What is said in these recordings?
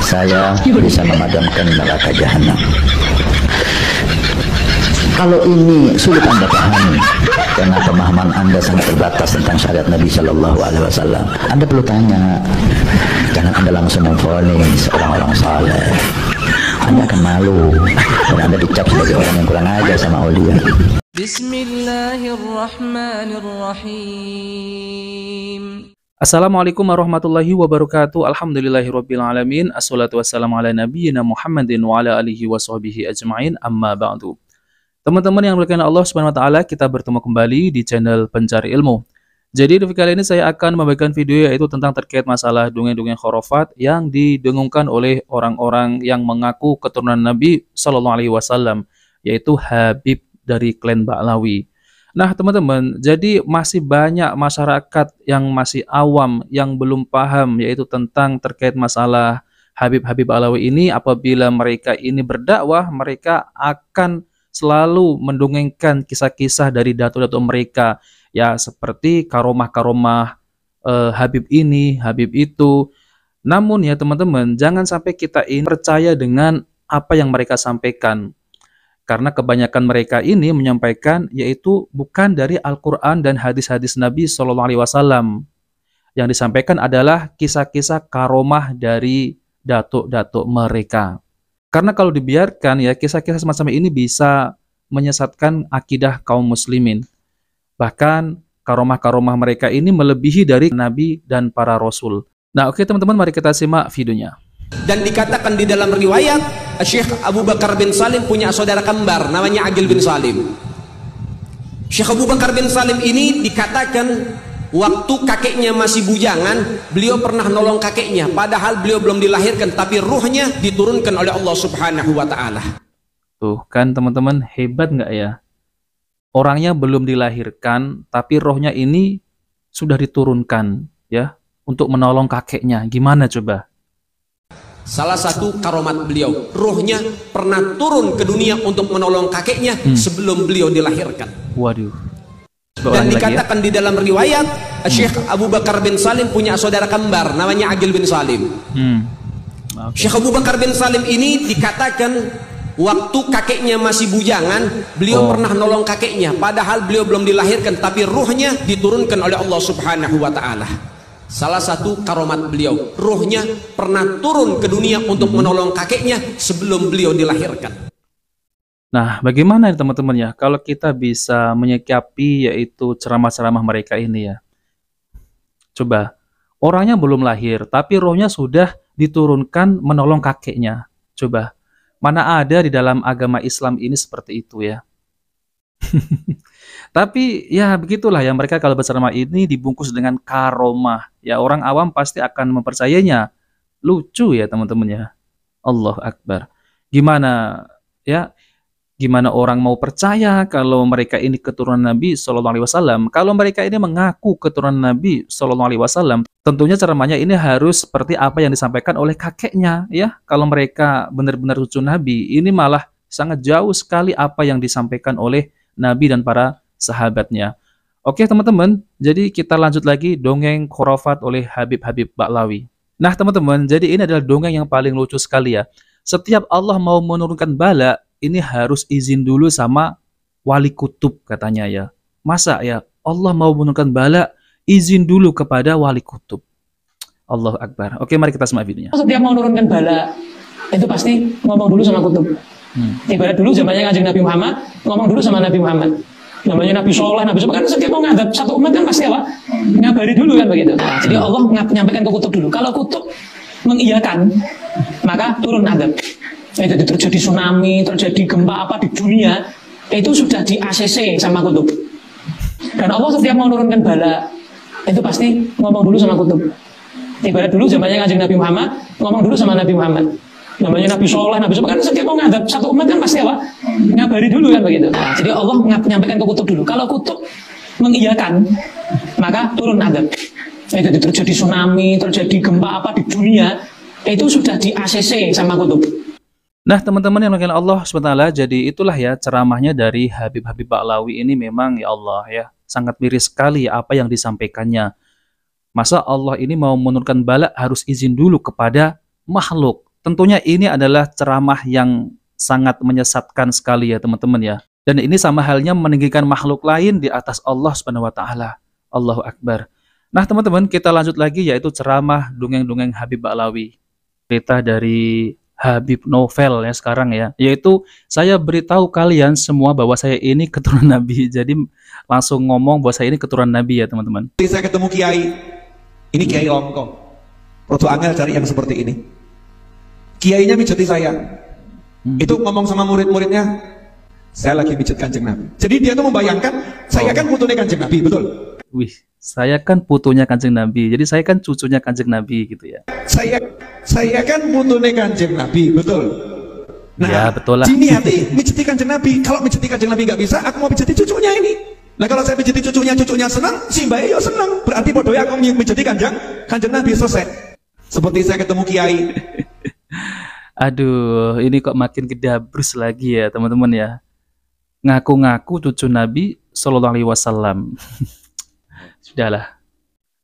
saya bisa memadamkan neraka jahanam. Kalau ini sulit Anda pahami karena pemahaman Anda sangat terbatas tentang syariat Nabi Shallallahu Alaihi Wasallam, Anda perlu tanya. Jangan Anda langsung memvonis orang-orang saleh. Anda akan malu dan Anda dicap sebagai orang yang kurang ajar sama aulia. Bismillahirrahmanirrahim. Assalamualaikum warahmatullahi wabarakatuh. Alhamdulillahirabbil alamin. Assalatu wassalamu ala nabiyyina Muhammadin wa ala alihi washabbihi ajmain. Amma ba'du. Teman-teman yang dimuliakan Allah Subhanahu wa taala, kita bertemu kembali di channel Pencari Ilmu. Jadi di kali ini saya akan membagikan video yaitu tentang terkait masalah dongeng-dongeng khurafat yang didengungkan oleh orang-orang yang mengaku keturunan Nabi Shallallahu alaihi wasallam, yaitu Habib dari klan Ba'lawi. Nah, teman-teman, jadi masih banyak masyarakat yang masih awam yang belum paham yaitu tentang terkait masalah Habib-Habib Ba'lawi ini. Apabila mereka ini berdakwah, mereka akan selalu mendongengkan kisah-kisah dari datuk-datuk mereka, ya seperti karomah-karomah Habib ini, Habib itu. Namun ya teman-teman, jangan sampai kita ini percaya dengan apa yang mereka sampaikan, karena kebanyakan mereka ini menyampaikan yaitu bukan dari Al-Quran dan hadis-hadis Nabi Shallallahu Alaihi Wasallam. Yang disampaikan adalah kisah-kisah karomah dari datuk-datuk mereka. Karena kalau dibiarkan ya kisah-kisah semacam ini bisa menyesatkan akidah kaum muslimin. Bahkan karomah-karomah mereka ini melebihi dari Nabi dan para Rasul. Nah oke teman-teman, mari kita simak videonya. Dan dikatakan di dalam riwayat, Syekh Abu Bakar bin Salim punya saudara kembar namanya Agil bin Salim. Syekh Abu Bakar bin Salim ini dikatakan waktu kakeknya masih bujangan, beliau pernah nolong kakeknya, padahal beliau belum dilahirkan, tapi ruhnya diturunkan oleh Allah Subhanahu wa taala. Tuh kan teman-teman, hebat nggak ya? Orangnya belum dilahirkan, tapi rohnya ini sudah diturunkan ya untuk menolong kakeknya. Gimana coba? Salah satu karomat beliau, ruhnya pernah turun ke dunia untuk menolong kakeknya sebelum beliau dilahirkan. Waduh. Dan dikatakan di dalam riwayat, Syekh Abu Bakar bin Salim punya saudara kembar namanya Agil bin Salim. Syekh Abu Bakar bin Salim ini dikatakan waktu kakeknya masih bujangan, beliau pernah nolong kakeknya, padahal beliau belum dilahirkan, tapi ruhnya diturunkan oleh Allah Subhanahu wa taala. Salah satu karomat beliau, ruhnya pernah turun ke dunia untuk menolong kakeknya sebelum beliau dilahirkan. Nah, bagaimana teman-teman ya kalau kita bisa menyikapi yaitu ceramah-ceramah mereka ini ya? Coba, orangnya belum lahir, tapi rohnya sudah diturunkan menolong kakeknya. Coba, mana ada di dalam agama Islam ini seperti itu ya? Tapi ya begitulah ya, mereka kalau berceramah ini dibungkus dengan karomah. Ya orang awam pasti akan mempercayainya. Lucu ya teman-teman ya. Allahu Akbar. Gimana ya? Gimana orang mau percaya kalau mereka ini keturunan Nabi Shallallahu Alaihi Wasallam? Kalau mereka ini mengaku keturunan Nabi Shallallahu Alaihi Wasallam, tentunya ceramahnya ini harus seperti apa yang disampaikan oleh kakeknya, ya. Kalau mereka benar-benar cucu Nabi, ini malah sangat jauh sekali apa yang disampaikan oleh Nabi dan para sahabatnya. Oke teman-teman, jadi kita lanjut lagi dongeng khurafat oleh Habib-Habib Ba'lawi. Nah teman-teman, jadi ini adalah dongeng yang paling lucu sekali ya. Setiap Allah mau menurunkan bala, ini harus izin dulu sama wali kutub katanya ya. Masa ya Allah mau menurunkan bala izin dulu kepada wali kutub? Allahu Akbar. Oke, mari kita simak videonya. Setiap mau menurunkan bala itu pasti ngomong dulu sama kutub. Ibarat dulu zamannya Kanjeng Nabi Muhammad, ngomong dulu sama Nabi Muhammad. Namanya Nabi Soleh, Nabi Soleh, kan setiap mau ngadap satu umat kan pasti apa? Ngabari dulu kan begitu. Nah, jadi Allah menyampaikan ke kutub dulu. Kalau kutub mengiyakan, maka turun adab. Itu terjadi tsunami, terjadi gempa apa di dunia, itu sudah di ACC sama kutub. Dan Allah setiap mau menurunkan bala, itu pasti ngomong dulu sama kutub. Ibarat dulu zamannya Kanjeng Nabi Muhammad, ngomong dulu sama Nabi Muhammad. Namanya Nabi Soleh, Nabi Soleh, kan setiap mau ngadap satu umat kan pasti apa? Ngabari dulu kan begitu. Nah, jadi Allah menyampaikan ke kutub dulu. Kalau kutub mengiyakan, maka turun adab. Itu terjadi tsunami, terjadi gempa apa di dunia, itu sudah di ACC sama kutub. Nah teman-teman yang dimuliakan Allah SWT, jadi itulah ya ceramahnya dari Habib-Habib Ba'lawi ini. Memang ya Allah ya, sangat miris sekali apa yang disampaikannya. Masa Allah ini mau menurunkan bala harus izin dulu kepada makhluk. tentunya ini adalah ceramah yang sangat menyesatkan sekali ya teman-teman ya. Dan ini sama halnya meninggikan makhluk lain di atas Allah Subhanahu wa taala. Allahu Akbar. Nah, teman-teman, kita lanjut lagi yaitu ceramah dongeng-dongeng Habib Ba'lawi. Cerita dari Habib Novel ya sekarang ya, yaitu saya beritahu kalian semua bahwa saya ini keturunan Nabi. Jadi langsung ngomong bahwa saya ini keturunan Nabi ya teman-teman. Saya ketemu kiai, ini kiai Ongko. Rodo angel cari yang seperti ini. Kiainya mijeti saya. Itu ngomong sama murid-muridnya, saya lagi mijet Kanjeng Nabi. Jadi dia tuh membayangkan, saya kan putunya Kanjeng Nabi, betul? Wih, saya kan putunya Kanjeng Nabi. Jadi saya kan cucunya Kanjeng Nabi gitu ya. Saya kan putunya Kanjeng Nabi, betul? Nah, ya, betul lah. Jini hati mijeti Kanjeng Nabi. Kalau mijeti Kanjeng Nabi nggak bisa, aku mau mijeti cucunya ini. Nah, kalau saya mijeti cucunya senang, si Mbak yo senang. Berarti bodohnya aku mijeti Kanjeng Nabi, selesai. Seperti saya ketemu kiai. Aduh, ini kok makin gedabrus lagi ya teman-teman ya. Ngaku-ngaku cucu Nabi Sallallahu Alaihi Wasallam. Sudahlah.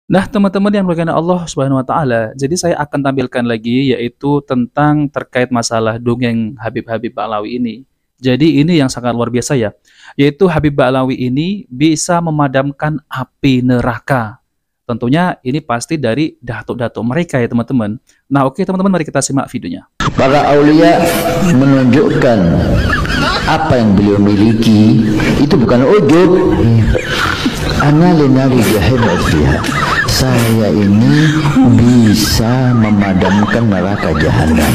Nah, teman-teman yang berkenan Allah Subhanahu Wa Taala, jadi saya akan tampilkan lagi yaitu tentang terkait masalah dongeng Habib Ba'lawi ini. Jadi ini yang sangat luar biasa ya, yaitu Habib Ba'lawi ini bisa memadamkan api neraka. Tentunya ini pasti dari datuk-datuk mereka ya teman-teman. Nah, oke teman-teman, mari kita simak videonya. Para aulia menunjukkan apa yang beliau miliki itu bukan ujub. Ana linari jahannam fiha. Saya ini bisa memadamkan neraka jahanam.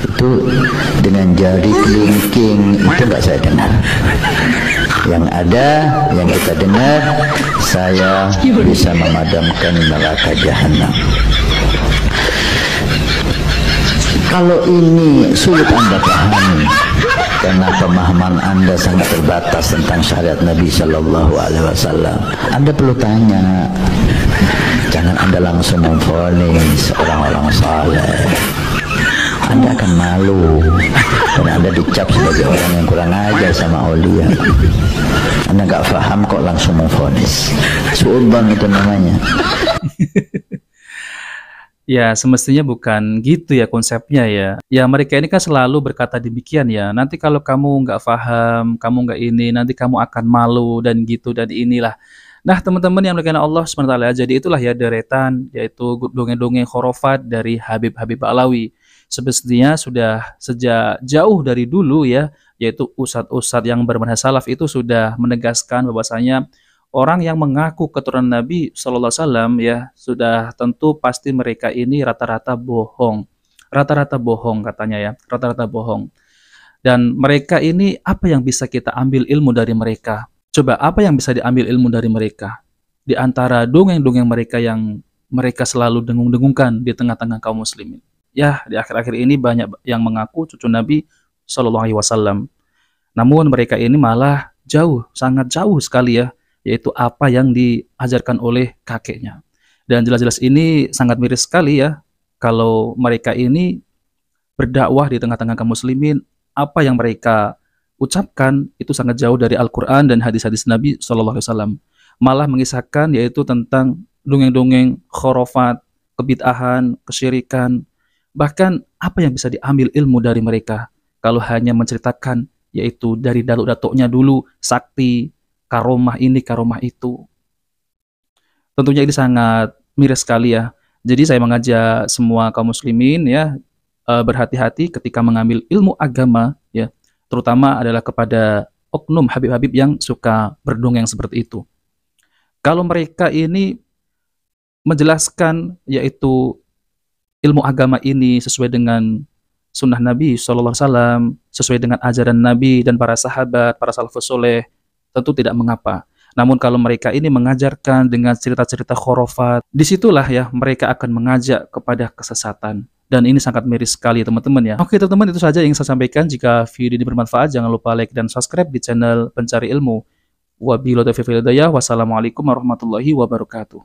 Itu dengan jari kelingking itu enggak saya dengar. Yang ada, yang kita dengar, saya bisa memadamkan neraka jahanam. Kalau ini sulit Anda pahami karena pemahaman Anda sangat terbatas tentang syariat Nabi Shallallahu Alaihi Wasallam, Anda perlu tanya. Jangan Anda langsung memvonis orang-orang saleh. Anda akan malu karena Anda dicap sebagai orang yang kurang ajar sama aulia. Anda nggak paham kok langsung memvonis. Suudzon itu namanya. Ya, semestinya bukan gitu ya konsepnya ya. Ya, mereka ini kan selalu berkata demikian ya. Nanti kalau kamu nggak paham, kamu nggak ini, nanti kamu akan malu dan gitu dan inilah. Nah, teman-teman yang dimuliakan Allah SWT, jadi itulah ya deretan, yaitu dongeng-dongeng khurafat dari Habib Ba'lawi. Semestinya sudah sejak jauh dari dulu ya, yaitu ustadz-ustadz yang bermanhaj salaf itu sudah menegaskan bahwasanya orang yang mengaku keturunan Nabi Sallallahu Alaihi Wasallam ya sudah tentu pasti mereka ini rata-rata bohong. Rata-rata bohong katanya ya, rata-rata bohong. Dan mereka ini apa yang bisa kita ambil ilmu dari mereka? Coba apa yang bisa diambil ilmu dari mereka? Di antara dongeng-dongeng mereka yang mereka selalu dengung-dengungkan di tengah-tengah kaum muslimin. Ya, di akhir-akhir ini banyak yang mengaku cucu Nabi Sallallahu Alaihi Wasallam. Namun mereka ini malah jauh, sangat jauh sekali ya, yaitu apa yang diajarkan oleh kakeknya. Dan jelas-jelas ini sangat miris sekali ya, kalau mereka ini berdakwah di tengah-tengah kaum muslimin, apa yang mereka ucapkan itu sangat jauh dari Al-Quran dan hadis-hadis Nabi Sallallahu Alaihi Wasallam. Malah mengisahkan yaitu tentang dongeng-dongeng khurafat, kebid'ahan, kesyirikan. Bahkan apa yang bisa diambil ilmu dari mereka kalau hanya menceritakan yaitu dari datuk-datuknya dulu, sakti, karomah ini, karomah itu. Tentunya ini sangat miris sekali ya. Jadi saya mengajak semua kaum muslimin ya, berhati-hati ketika mengambil ilmu agama ya, terutama adalah kepada oknum habib-habib yang suka berdongeng seperti itu. Kalau mereka ini menjelaskan yaitu ilmu agama ini sesuai dengan sunnah Nabi SAW, sesuai dengan ajaran Nabi dan para sahabat, para salafus soleh, tentu tidak mengapa. Namun kalau mereka ini mengajarkan dengan cerita-cerita khurafat, disitulah ya mereka akan mengajak kepada kesesatan. Dan ini sangat miris sekali teman-teman ya. Oke teman-teman, itu saja yang saya sampaikan. Jika video ini bermanfaat, jangan lupa like dan subscribe di channel Pencari Ilmu. Wabillahi taufiq wal hidayah. Wassalamualaikum warahmatullahi wabarakatuh.